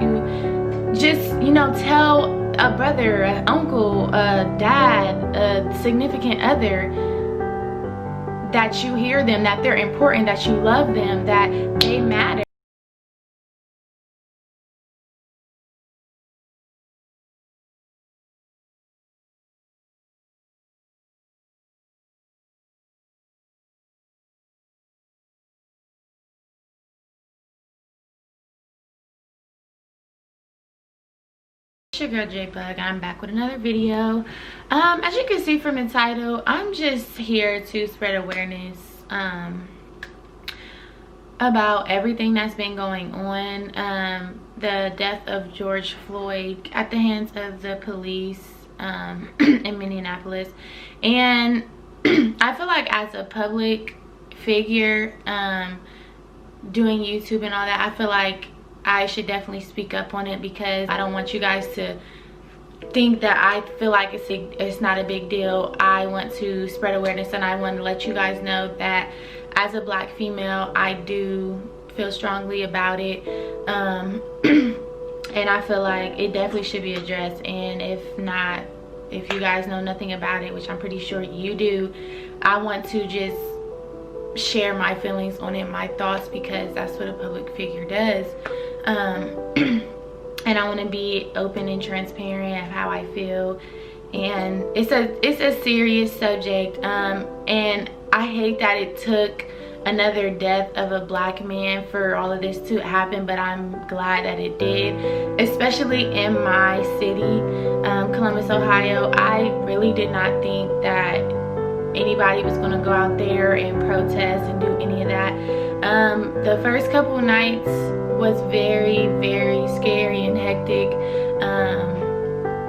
You just, you know, tell a brother, an uncle, a dad, a significant other that you hear them, that they're important, that you love them, that they matter. It's your girl J Bug. I'm back with another video. As you can see from the title, I'm just here to spread awareness about everything that's been going on. The death of George Floyd at the hands of the police in Minneapolis. And I feel like as a public figure doing YouTube and all that, I feel like I should definitely speak up on it, because I don't want you guys to think that I feel like it's not a big deal. I want to spread awareness, and I want to let you guys know that as a black female, I do feel strongly about it. And I feel like it definitely should be addressed. And if not, if you guys know nothing about it, which I'm pretty sure you do, I want to just share my feelings on it, my thoughts, because that's what a public figure does. And I want to be open and transparent of how I feel. And it's a serious subject, and I hate that it took another death of a black man for all of this to happen, but I'm glad that it did, especially in my city, Columbus, Ohio. I really did not think that anybody was going to go out there and protest and do any of that. The first couple nights was very, very scary and hectic.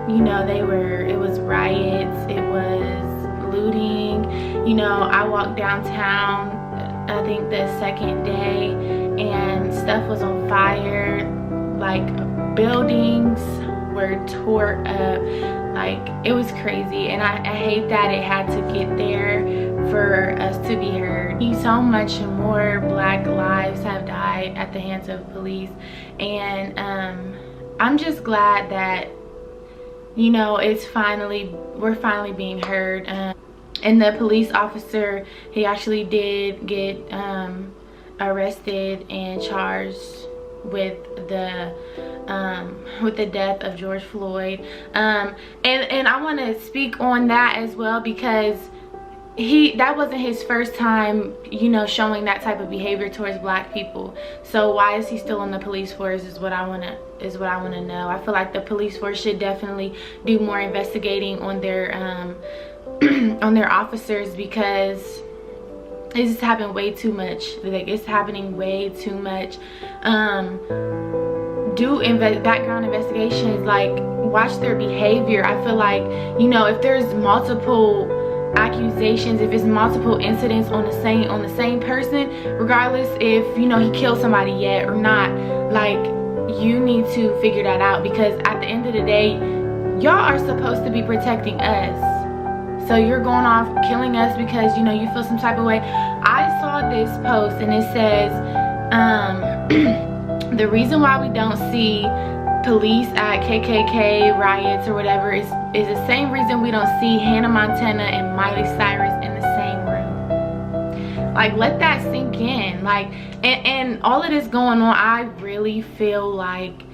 You know, it was riots, it was looting. You know, I walked downtown, I think the second day, and stuff was on fire. Like, buildings were tore up. Like, it was crazy, and I hate that it had to get there for us to be heard. So much more black lives have died at the hands of police, and I'm just glad that, you know, we're finally being heard. And the police officer, he actually did get arrested and charged with the death of George Floyd. And I want to speak on that as well, because that wasn't his first time, you know, showing that type of behavior towards black people. So why is he still on the police force is what I want to know. I feel like the police force should definitely do more investigating on their on their officers, because it's happened way too much. Like, it's happening way too much. Do background investigations, like, watch their behavior. I feel like, you know, if there's multiple accusations, if it's multiple incidents on the same person, regardless if, you know, he killed somebody yet or not, like, you need to figure that out, because at the end of the day, y'all are supposed to be protecting us. So you're going off killing us because, you know, you feel some type of way. I saw this post, and it says, the reason why we don't see police at KKK riots or whatever is the same reason we don't see Hannah Montana and Miley Cyrus in the same room. Like, let that sink in. Like, and all of this going on, I really feel like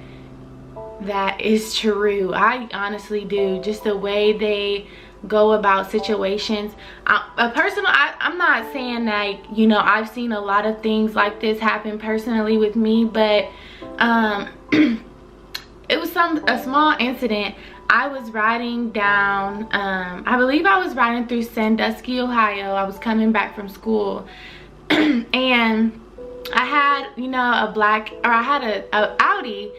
that is true. I honestly do. Just the way they go about situations. I'm not saying that, you know, I've seen a lot of things like this happen personally with me, but it was a small incident. I was riding down, I believe I was riding through Sandusky, Ohio. I was coming back from school, and I had, you know, I had a Audi,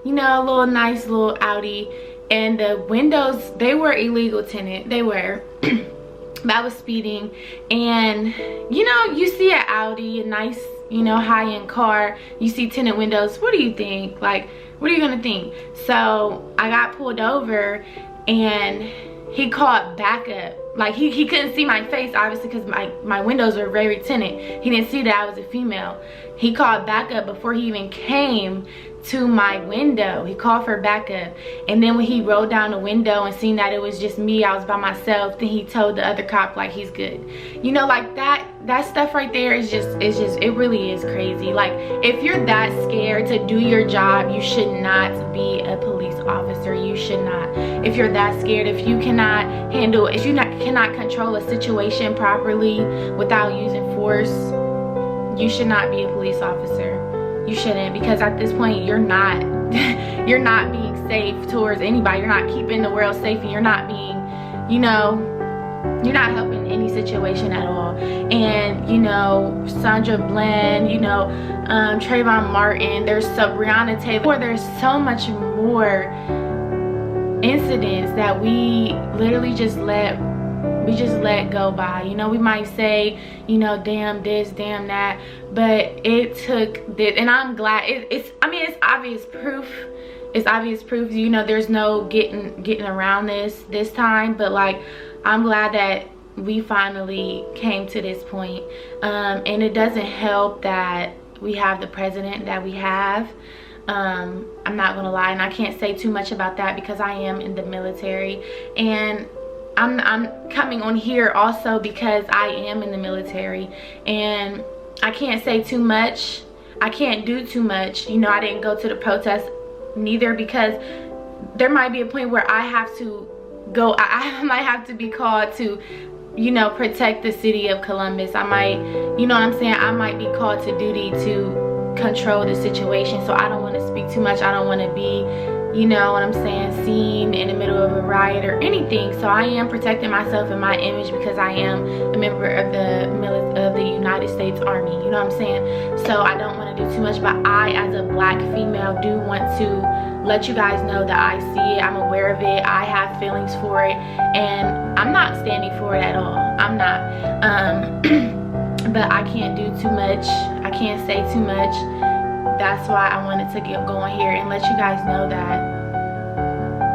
you know, a nice little Audi, and the windows, they were illegal tinted. They were. I was speeding, and, you know, you see an Audi, a nice, you know, high-end car, you see tinted windows, what do you think? Like, what are you gonna think? So I got pulled over, and he called backup. Like, he couldn't see my face, obviously, because my windows were very tinted. He didn't see that I was a female. He called backup before he even came to my window. He called for backup, and then when he rolled down the window and seen that it was just me, I was by myself, then he told the other cop like he's good. You know, like that stuff right there is just, it really is crazy. Like, if you're that scared to do your job, you should not be a police officer. You should not. If you're that scared, if you cannot handle, if you cannot control a situation properly without using force, you should not be a police officer. You shouldn't, because at this point you're not you're not being safe towards anybody. You're not keeping the world safe, and you're not being, you know, you're not helping any situation at all. And you know, Sandra Bland, you know, Trayvon Martin, there's Breonna Taylor, there's so much more incidents that we literally just let go by. You know, we might say, you know, damn this, damn that, but it took this, and I'm glad it's obvious proof. It's obvious proof, you know, there's no getting around this time. But like, I'm glad that we finally came to this point. And it doesn't help that we have the president that we have. I'm not gonna lie, and I can't say too much about that because I am in the military, and I'm coming on here also because I am in the military, and I can't say too much. I can't do too much. You know, I didn't go to the protest neither, because there might be a point where I have to go. I might have to be called to, you know, protect the city of Columbus. I might, you know what I'm saying, I might be called to duty to control the situation. So I don't want to speak too much. I don't want to be, you know what I'm saying, seen in the middle of a riot or anything. So I am protecting myself and my image because I am a member of the United States Army, you know what I'm saying. So I don't want to do too much, but I, as a black female, do want to let you guys know that I see it, I'm aware of it, I have feelings for it, and I'm not standing for it at all. I'm not. But I can't do too much, I can't say too much. That's why I wanted to go on here and let you guys know that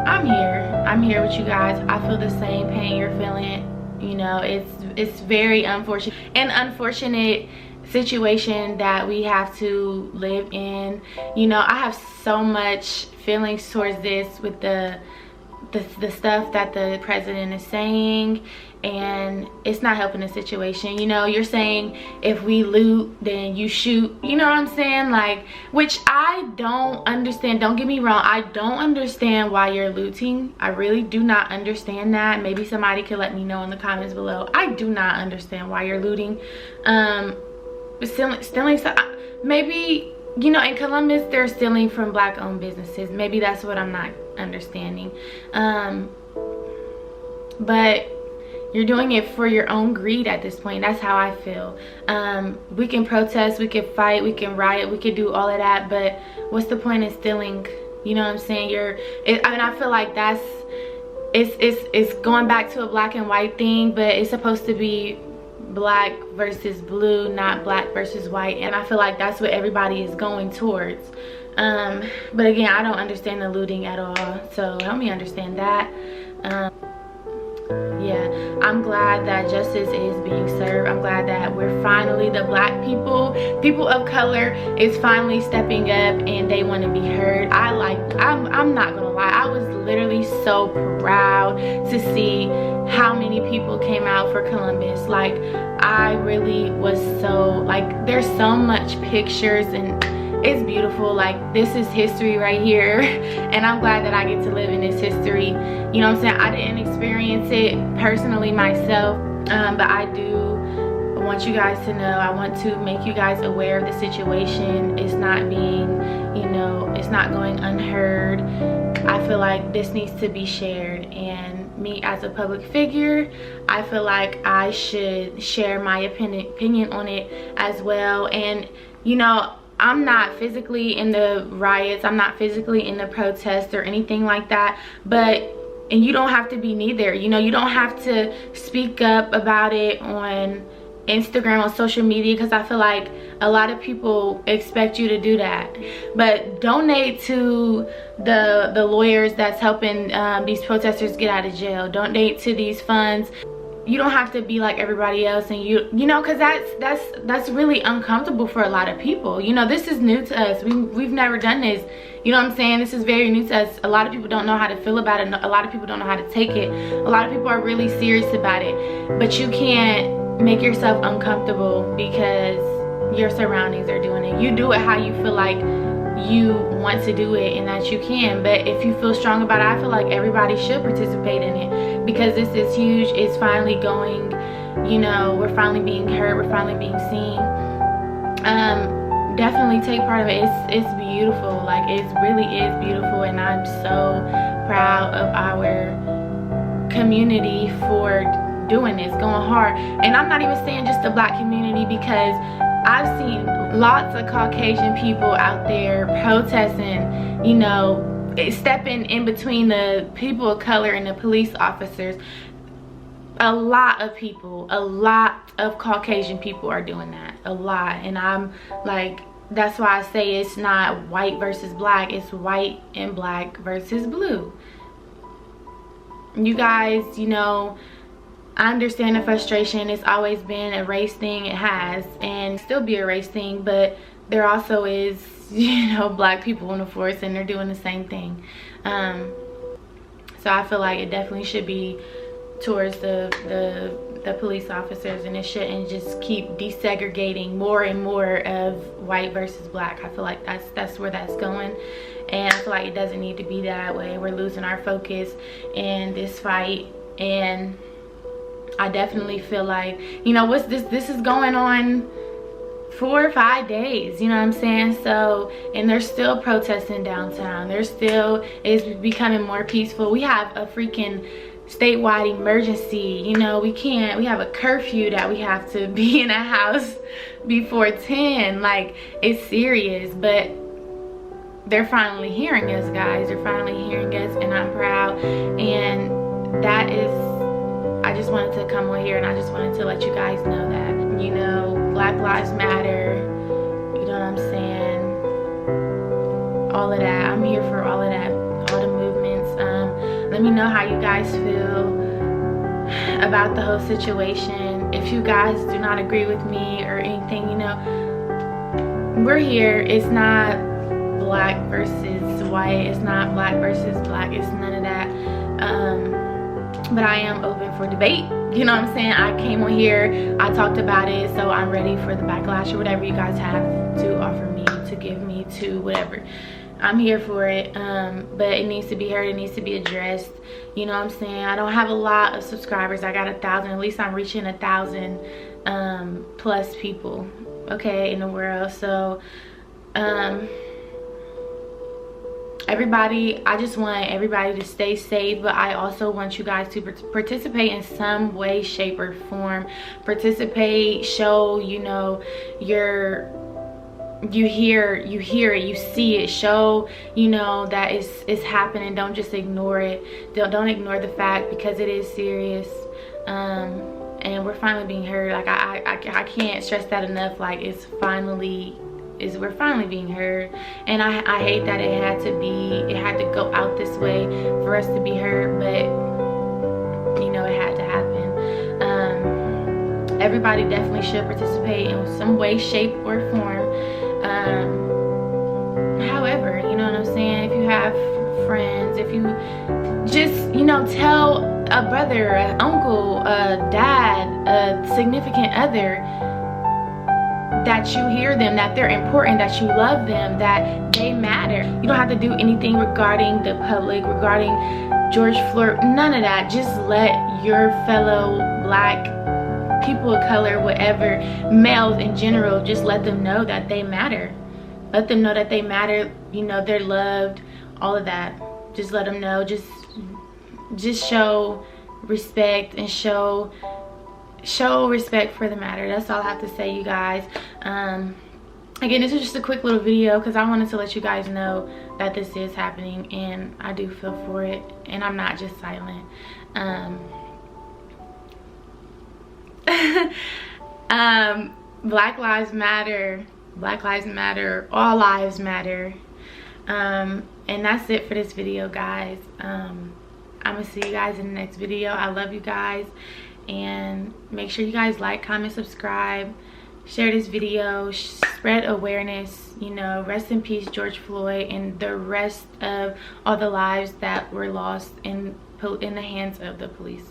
I'm here with you guys. I feel the same pain you're feeling. You know, it's very unfortunate situation that we have to live in. You know, I have so much feelings towards this with the stuff that the president is saying, and it's not helping the situation. You know, you're saying if we loot, then you shoot, you know what I'm saying, like, which I don't understand. Don't get me wrong, I don't understand why you're looting. I really do not understand that. Maybe somebody could let me know in the comments below. I do not understand why you're looting. Stealing stuff, maybe, you know, in Columbus they're stealing from black owned businesses. Maybe that's what I'm not understanding. But you're doing it for your own greed at this point. That's how I feel. We can protest, we can fight, we can riot, we can do all of that, but what's the point in stealing? You know what I'm saying? I feel like that's it's going back to a black and white thing, but it's supposed to be black versus blue, not black versus white, and I feel like that's what everybody is going towards. But again, I don't understand the looting at all, so help me understand that. Yeah, I'm glad that justice is being served. I'm glad that we're finally, the black people of color is finally stepping up and they want to be heard. I'm not gonna lie, I was literally so proud to see how many people came out for Columbus. Like, I really was so, like, there's so much pictures and it's beautiful. Like, this is history right here, and I'm glad that I get to live in this history. You know what I'm saying? I didn't experience it personally myself, but I do want you guys to know. I want to make you guys aware of the situation. It's not being, you know, it's not going unheard. I feel like this needs to be shared, and me as a public figure, I feel like I should share my opinion on it as well. And you know, I'm not physically in the riots, I'm not physically in the protests or anything like that, and you don't have to be neither. You know, you don't have to speak up about it on Instagram, on social media, because I feel like a lot of people expect you to do that. But donate to the lawyers that's helping these protesters get out of jail. Donate to these funds. you don't have to be like everybody else, and you know, because that's really uncomfortable for a lot of people. You know, this is new to us. We've never done this. You know what I'm saying? This is very new to us. A lot of people don't know how to feel about it. A lot of people don't know how to take it. A lot of people are really serious about it, but you can't make yourself uncomfortable because your surroundings are doing it. You do it how you feel like you want to do it and that you can. But if you feel strong about it, I feel like everybody should participate in it, because this is huge. It's finally going, you know, we're finally being heard, we're finally being seen. Definitely take part of it. It's beautiful. Like, it really is beautiful, and I'm so proud of our community for doing this, going hard. And I'm not even saying just the Black community, because I've seen lots of Caucasian people out there protesting, you know, stepping in between the people of color and the police officers. A lot of people, a lot of Caucasian people are doing that, a lot. And I'm like, that's why I say it's not white versus black, it's white and black versus blue. You guys, you know, I understand the frustration. It's always been a race thing. It has, and still be a race thing, but there also is, you know, Black people in the force, and they're doing the same thing. So I feel like it definitely should be towards the police officers, and it shouldn't just keep desegregating more and more of white versus black. I feel like that's where that's going, and I feel like it doesn't need to be that way. We're losing our focus in this fight, and I definitely feel like, you know, what's this is going on 4 or 5 days, you know what I'm saying? So, and they're still protesting downtown. They're still, it's becoming more peaceful. We have a freaking statewide emergency, you know. We have a curfew that we have to be in a house before 10. Like, it's serious, but they're finally hearing us, guys. They're finally hearing us, and I'm proud. And that is, I just wanted to come on here, and I just wanted to let you guys know that, you know, Black Lives Matter, you know what I'm saying, all of that. I'm here for all of that, all the movements. Let me know how you guys feel about the whole situation. If you guys do not agree with me or anything, you know, we're here. It's not black versus white, it's not black versus black, it's none of that. But I am open for debate, you know what I'm saying? I came on here, I talked about it, so I'm ready for the backlash or whatever you guys have to offer me, to give me, to whatever. I'm here for it, but it needs to be heard, it needs to be addressed, you know what I'm saying? I don't have a lot of subscribers. I got 1,000, at least I'm reaching 1,000 plus people, okay, in the world. So everybody, I just want everybody to stay safe, but I also want you guys to participate in some way, shape, or form. Participate, show, you know, you hear it, you see it, show, you know, that it's happening. Don't just ignore it. Don't ignore the fact, because it is serious. And we're finally being heard. Like, I can't stress that enough. Like, we're finally being heard, and I hate that it had to go out this way for us to be heard, but you know, it had to happen. Everybody definitely should participate in some way, shape, or form. However, you know what I'm saying, if you have friends, if you just, you know, tell a brother, an uncle, a dad, a significant other that you hear them, that they're important, that you love them, that they matter. You don't have to do anything regarding the public, regarding George Floyd, none of that. Just let your fellow black people of color, whatever, males in general, just let them know that they matter. Let them know that they matter, you know, they're loved, all of that. Just let them know. Just show respect, and show respect for the matter. That's all I have to say, you guys. Again, this is just a quick little video because I wanted to let you guys know that this is happening, and I do feel for it, and I'm not just silent. Black lives matter, Black lives matter, all lives matter. And that's it for this video, guys. I'm gonna see you guys in the next video. I love you guys, And make sure you guys like, comment, subscribe, share this video, spread awareness. You know, rest in peace George Floyd and the rest of all the lives that were lost in the hands of the police.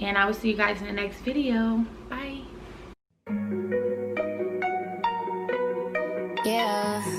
And I will see you guys in the next video. Bye. Yeah.